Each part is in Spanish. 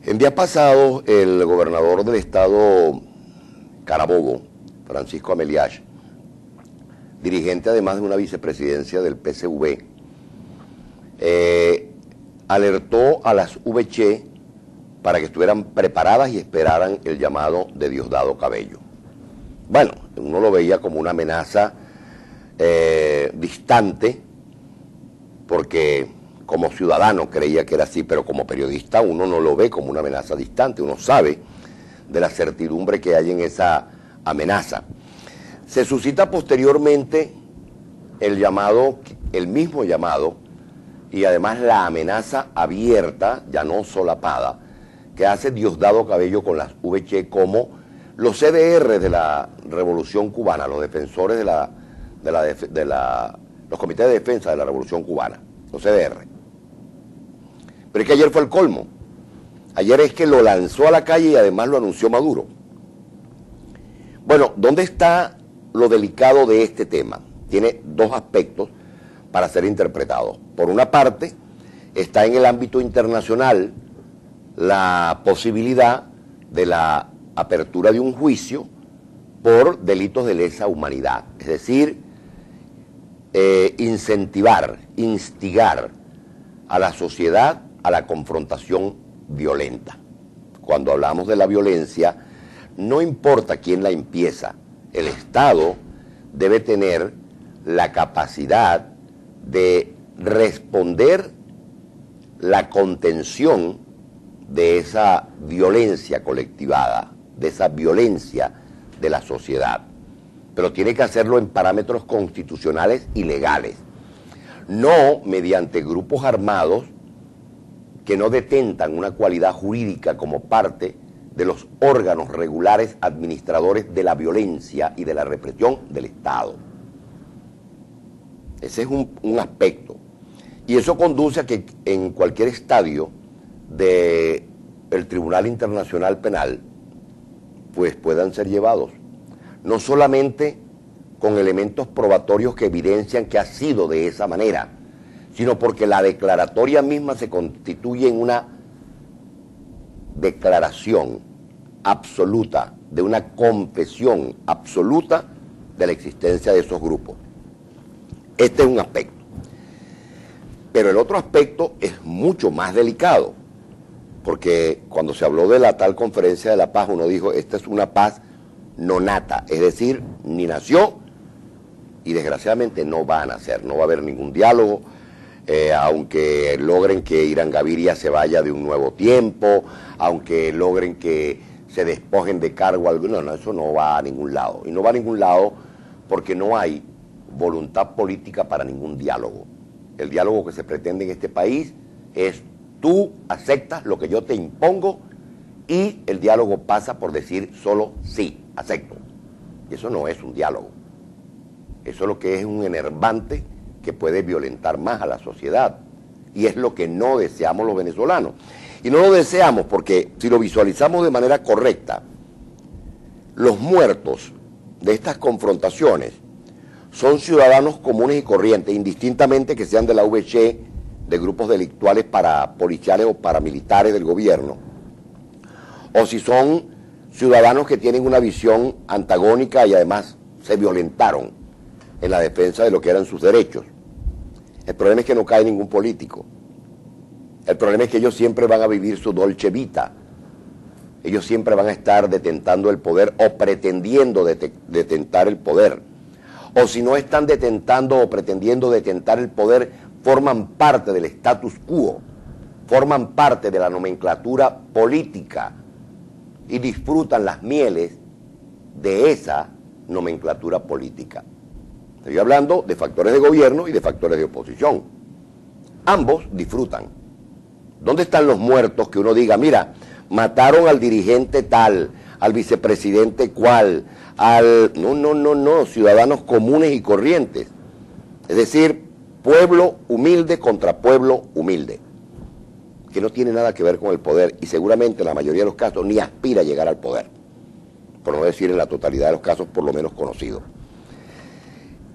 En días pasados, el gobernador del estado Carabobo, Francisco Ameliach, dirigente además de una vicepresidencia del PSV, alertó a las VC para que estuvieran preparadas y esperaran el llamado de Diosdado Cabello. Bueno, uno lo veía como una amenaza distante, porque como ciudadano creía que era así, pero como periodista uno no lo ve como una amenaza distante, uno sabe de la certidumbre que hay en esa amenaza. Se suscita posteriormente el mismo llamado, y además la amenaza abierta, ya no solapada, que hace Diosdado Cabello con las VC como los CDR de la Revolución Cubana, los defensores los comités de defensa de la Revolución Cubana, los CDR. Pero es que ayer fue el colmo. Ayer es que lo lanzó a la calle y además lo anunció Maduro. Bueno, ¿dónde está lo delicado de este tema? Tiene dos aspectos para ser interpretados. Por una parte, está en el ámbito internacional la posibilidad de la apertura de un juicio por delitos de lesa humanidad. Es decir, incentivar, instigar a la sociedad a la confrontación violenta. Cuando hablamos de la violencia, no importa quién la empieza, el Estado debe tener la capacidad de responder la contención de esa violencia colectivada, de esa violencia de la sociedad. Pero tiene que hacerlo en parámetros constitucionales y legales, no mediante grupos armados que no detentan una cualidad jurídica como parte de los órganos regulares administradores de la violencia y de la represión del Estado. Ese es un aspecto. Y eso conduce a que en cualquier estadio del Tribunal Internacional Penal, pues puedan ser llevados, no solamente con elementos probatorios que evidencian que ha sido de esa manera, sino porque la declaratoria misma se constituye en una declaración absoluta, de una confesión absoluta de la existencia de esos grupos. Este es un aspecto. Pero el otro aspecto es mucho más delicado, porque cuando se habló de la tal conferencia de la paz, uno dijo, esta es una paz no nata, es decir, ni nació y desgraciadamente no va a nacer, no va a haber ningún diálogo, aunque logren que Irán Gaviria se vaya de un nuevo tiempo, aunque logren que se despojen de cargo alguno, no, eso no va a ningún lado. Y no va a ningún lado porque no hay voluntad política para ningún diálogo. El diálogo que se pretende en este país es tú aceptas lo que yo te impongo y el diálogo pasa por decir solo sí, acepto. Y eso no es un diálogo. Eso lo que es un enervante que puede violentar más a la sociedad. Y es lo que no deseamos los venezolanos. Y no lo deseamos porque si lo visualizamos de manera correcta, los muertos de estas confrontaciones son ciudadanos comunes y corrientes, indistintamente que sean de la VC, de grupos delictuales policiales o paramilitares del gobierno, o si son ciudadanos que tienen una visión antagónica y además se violentaron en la defensa de lo que eran sus derechos. El problema es que no cae ningún político. El problema es que ellos siempre van a vivir su dolce vita. Ellos siempre van a estar detentando el poder o pretendiendo detentar el poder. O si no están detentando o pretendiendo detentar el poder, forman parte del status quo, forman parte de la nomenclatura política y disfrutan las mieles de esa nomenclatura política. Estoy hablando de factores de gobierno y de factores de oposición. Ambos disfrutan. ¿Dónde están los muertos que uno diga, mira, mataron al dirigente tal, al vicepresidente cual, No, ciudadanos comunes y corrientes. Es decir, pueblo humilde contra pueblo humilde, que no tiene nada que ver con el poder y seguramente en la mayoría de los casos ni aspira a llegar al poder, por no decir en la totalidad de los casos por lo menos conocidos.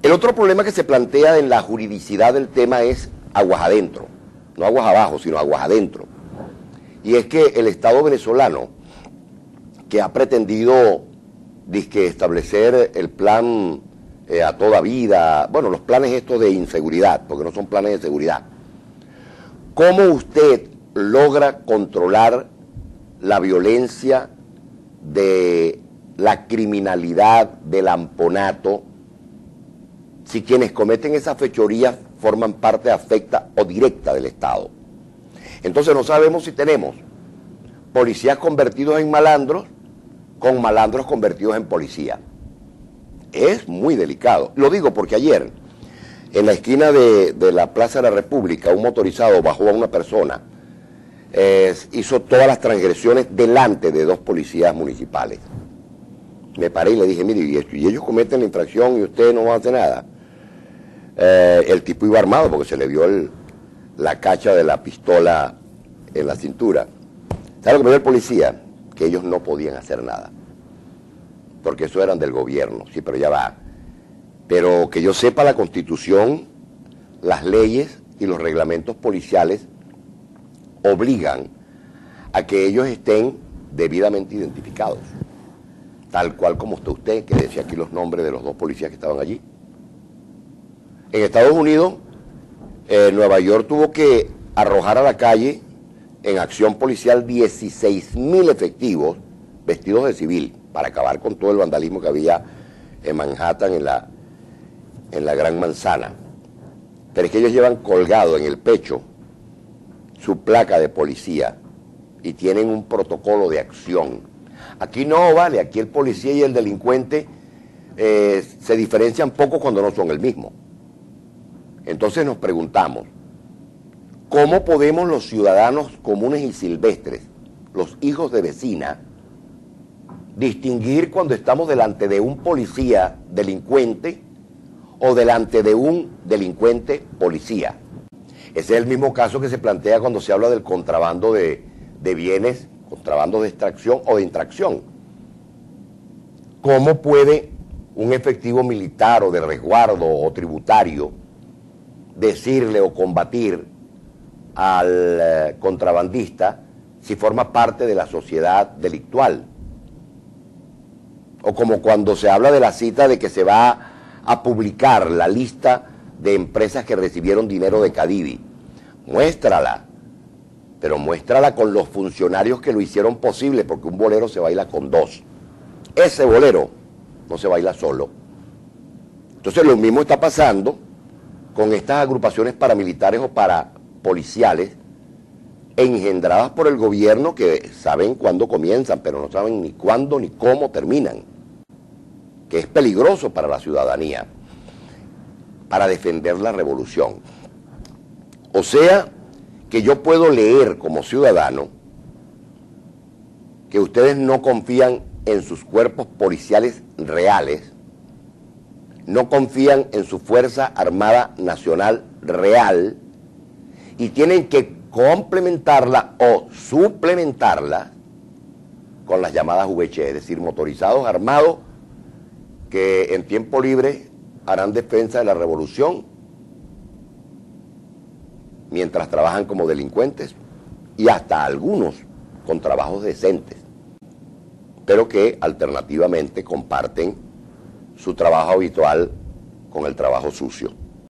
El otro problema que se plantea en la juridicidad del tema es aguas adentro. no aguas abajo, sino aguas adentro. Y es que el Estado venezolano, que ha pretendido dizque, establecer el plan a toda vida, bueno, los planes estos de inseguridad, porque no son planes de seguridad, ¿cómo usted logra controlar la violencia de la criminalidad, del amponato, si quienes cometen esas fechorías forman parte afecta o directa del Estado? Entonces no sabemos si tenemos policías convertidos en malandros con malandros convertidos en policía. Es muy delicado. Lo digo porque ayer, en la esquina de la Plaza de la República, un motorizado bajó a una persona, hizo todas las transgresiones delante de 2 policías municipales. Me paré y le dije, mire, y ellos cometen la infracción y usted no va a hacer nada. El tipo iba armado porque se le vio la cacha de la pistola en la cintura. ¿Sabe lo que me dio el policía? Que ellos no podían hacer nada, porque eso eran del gobierno. Sí, pero ya va. Pero que yo sepa, la Constitución, las leyes y los reglamentos policiales obligan a que ellos estén debidamente identificados, tal cual como está usted, que decía aquí los nombres de los 2 policías que estaban allí. En Estados Unidos, Nueva York tuvo que arrojar a la calle en acción policial 16.000 efectivos vestidos de civil para acabar con todo el vandalismo que había en Manhattan, en la Gran Manzana. Pero es que ellos llevan colgado en el pecho su placa de policía y tienen un protocolo de acción. Aquí no vale, aquí el policía y el delincuente se diferencian poco cuando no son el mismo. Entonces nos preguntamos, ¿cómo podemos los ciudadanos comunes y silvestres, los hijos de vecina, distinguir cuando estamos delante de un policía delincuente o delante de un delincuente policía? Ese es el mismo caso que se plantea cuando se habla del contrabando de bienes, contrabando de extracción o de intracción. ¿Cómo puede un efectivo militar o de resguardo o tributario decirle o combatir al contrabandista si forma parte de la sociedad delictual? O como cuando se habla de la cita de que se va a publicar la lista de empresas que recibieron dinero de Cadivi. Muéstrala, pero muéstrala con los funcionarios que lo hicieron posible, porque un bolero se baila con 2. Ese bolero no se baila solo. Entonces lo mismo está pasando con estas agrupaciones paramilitares o parapoliciales engendradas por el gobierno, que saben cuándo comienzan, pero no saben ni cuándo ni cómo terminan, que es peligroso para la ciudadanía, para defender la revolución. O sea, que yo puedo leer como ciudadano que ustedes no confían en sus cuerpos policiales reales, no confían en su Fuerza Armada Nacional real y tienen que complementarla o suplementarla con las llamadas VC, es decir, motorizados armados que en tiempo libre harán defensa de la revolución mientras trabajan como delincuentes y hasta algunos con trabajos decentes, pero que alternativamente comparten su trabajo habitual con el trabajo sucio.